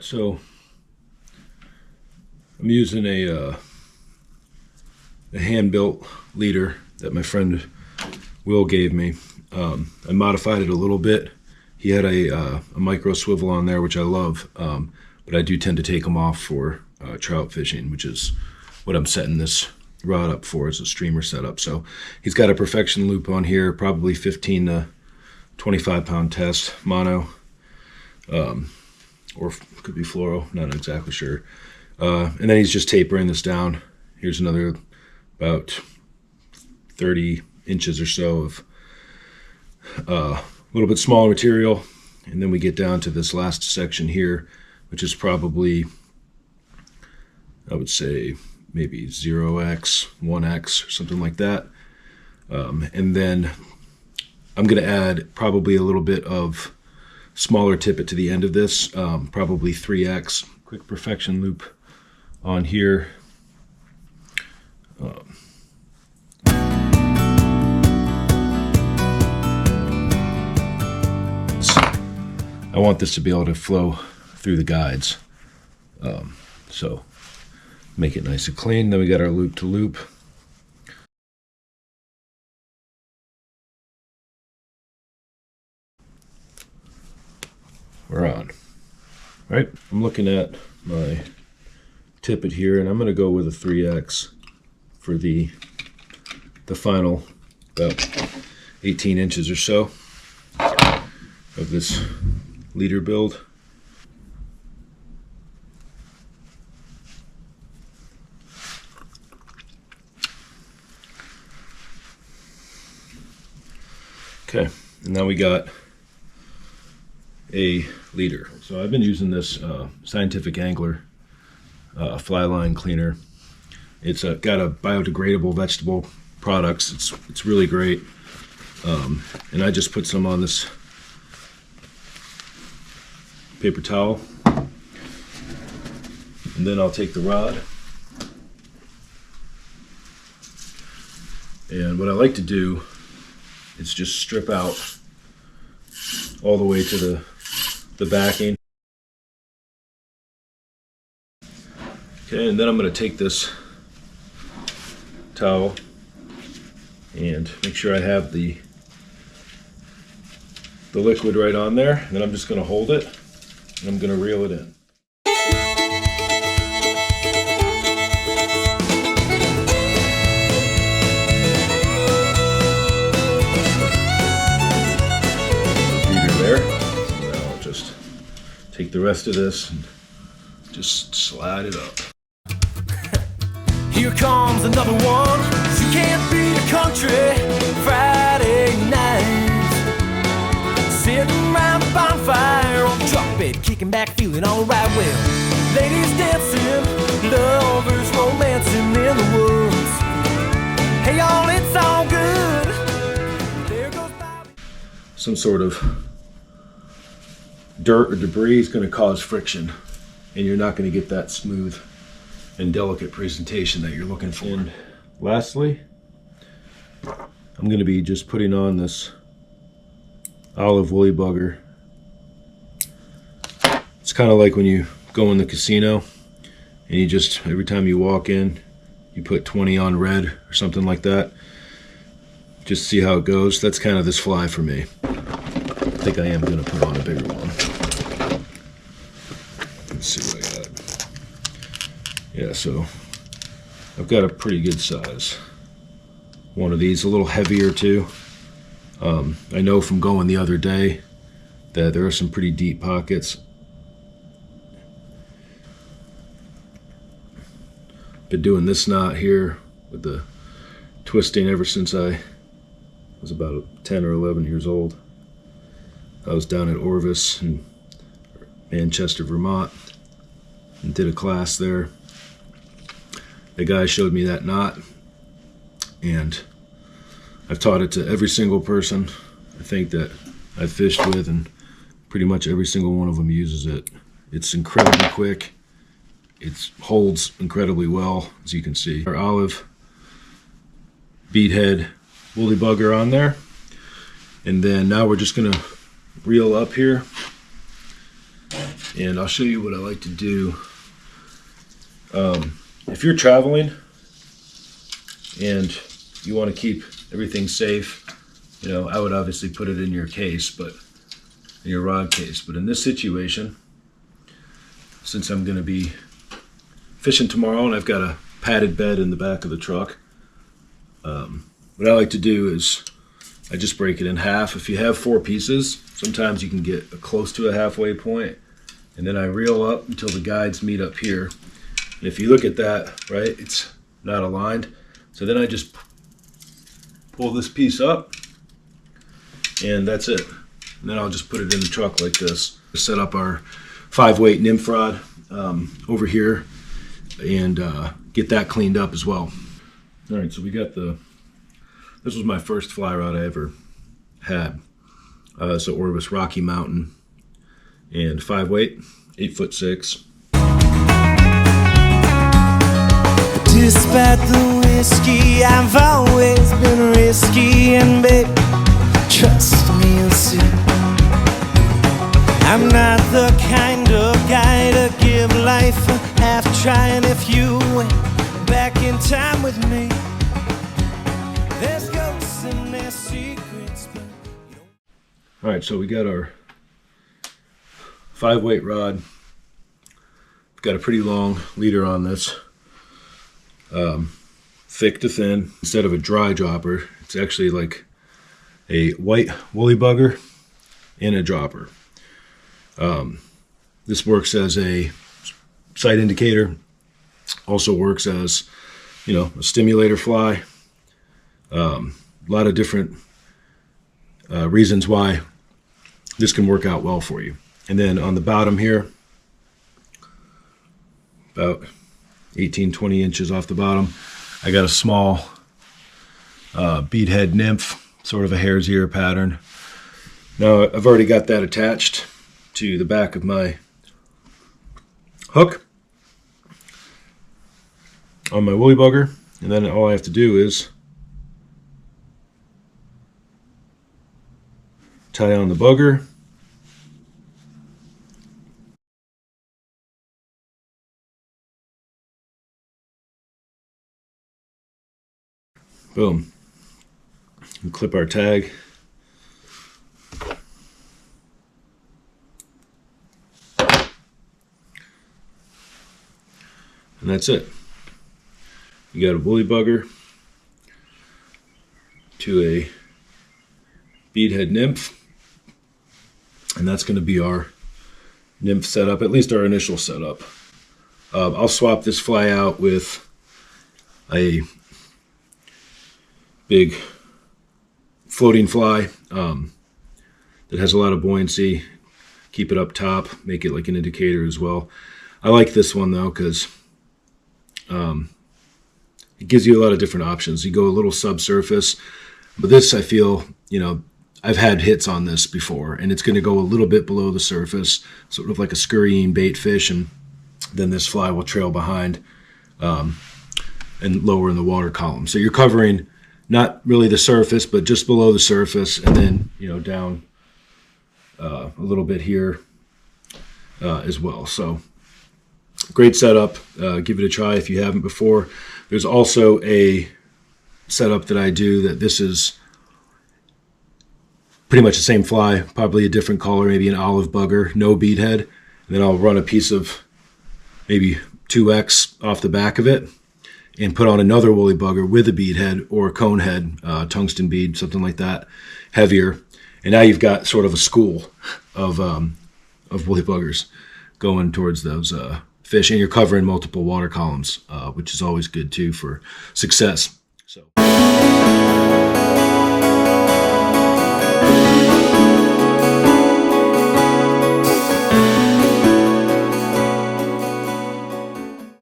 Alright, so I'm using a hand-built leader that my friend Will gave me. I modified it a little bit. He had a micro swivel on there, which I love, but I do tend to take them off for trout fishing, which is what I'm setting this rod up for, as a streamer setup. So he's got a perfection loop on here, probably 15 to 25 pound test, mono, or could be fluoro, not exactly sure. And then he's just tapering this down. Here's another about 30 inches or so of a little bit smaller material, and then we get down to this last section here, which is probably, I would say, maybe 0x, 1x, or something like that. And then I'm going to add probably a little bit of smaller tippet to the end of this, probably 3x. Quick perfection loop on here. I want this to be able to flow through the guides, so make it nice and clean. Then we got our loop to loop. We're on. All right, I'm looking at my tippet here, and I'm going to go with a 3x for the final about 18 inches or so of this leader build. Okay, and now we got a leader. So I've been using this Scientific Angler fly line cleaner. It's got a biodegradable vegetable products. It's really great, and I just put some on this paper towel, and then I'll take the rod, and what I like to do is just strip out all the way to the backing. Okay, and then I'm going to take this towel and make sure I have the liquid right on there, and then I'm just going to hold it and I'm going to reel it in. There. So now I'll just take the rest of this and just slide it up. Here comes another one. She can't beat a country Friday night. Sitting around the bonfire on the truck bed, kicking back, feeling alright. Well, ladies dancing, lovers romancing in the woods. Hey y'all, it's all good. There goes Bobby. Some sort of dirt or debris is going to cause friction, and you're not going to get that smooth and delicate presentation that you're looking for. And lastly, I'm going to be just putting on this olive woolly bugger. It's kind of like when you go in the casino and you just, every time you walk in, you put 20 on red or something like that. Just see how it goes. That's kind of this fly for me. I think I am going to put on a bigger one. Let's see what I got. Yeah, so I've got a pretty good size one of these, a little heavier too. I know from going the other day that there are some pretty deep pockets. Been doing this knot here with the twisting ever since I was about 10 or 11 years old. I was down at Orvis in Manchester, Vermont, and did a class there. The guy showed me that knot, and I've taught it to every single person I think that I've fished with, and pretty much every single one of them uses it. It's incredibly quick. It holds incredibly well, as you can see. Our olive beadhead woolly bugger on there, and then now we're just gonna reel up here and I'll show you what I like to do. If you're traveling and you want to keep everything safe, you know, I would obviously put it in your case, but in your rod case. But in this situation, since I'm going to be fishing tomorrow and I've got a padded bed in the back of the truck, what I like to do is I just break it in half. If you have 4 pieces, sometimes you can get close to a halfway point, and then I reel up until the guides meet up here. And if you look at that, right, it's not aligned. So then I just pull this piece up, and that's it. And then I'll just put it in the truck like this. Set up our 5-weight nymph rod over here and get that cleaned up as well. All right, so we got this was my first fly rod I ever had. So Orvis Rocky Mountain, and 5-weight, 8'6". Despite the whiskey, I've always been risky, and babe, trust me, you'll see. I'm not the kind of guy to give life a half try, and if you went back in time with me, there's ghosts and their secrets. All right, so we got our 5-weight rod. We've got a pretty long leader on this. Thick to thin. Instead of a dry dropper, it's actually like a white woolly bugger and a dropper. This works as a sight indicator. Also works as, you know, a stimulator fly. A lot of different reasons why this can work out well for you. And then on the bottom here, about 18-20 inches off the bottom, I got a small beadhead nymph, sort of a hare's ear pattern. Now I've already got that attached to the back of my hook on my woolly bugger, and then all I have to do is tie on the bugger, boom, and clip our tag, and that's it. You got a woolly bugger to a beadhead nymph, and that's going to be our nymph setup, at least our initial setup. I'll swap this fly out with a big floating fly that has a lot of buoyancy. Keep it up top, make it like an indicator as well. I like this one though because it gives you a lot of different options. You go a little subsurface, but this I feel, you know, I've had hits on this before, and it's going to go a little bit below the surface, sort of like a scurrying bait fish, and then this fly will trail behind and lower in the water column. So you're covering not really the surface, but just below the surface, and then, you know, down a little bit here as well. So great setup. Give it a try if you haven't before. There's also a setup that I do that this is pretty much the same fly, probably a different color, maybe an olive bugger, no beadhead, and then I'll run a piece of maybe 2X off the back of it and put on another woolly bugger with a beadhead or a cone head, tungsten bead, something like that, heavier. And now you've got sort of a school of woolly buggers going towards those fish, and you're covering multiple water columns, which is always good too for success. So.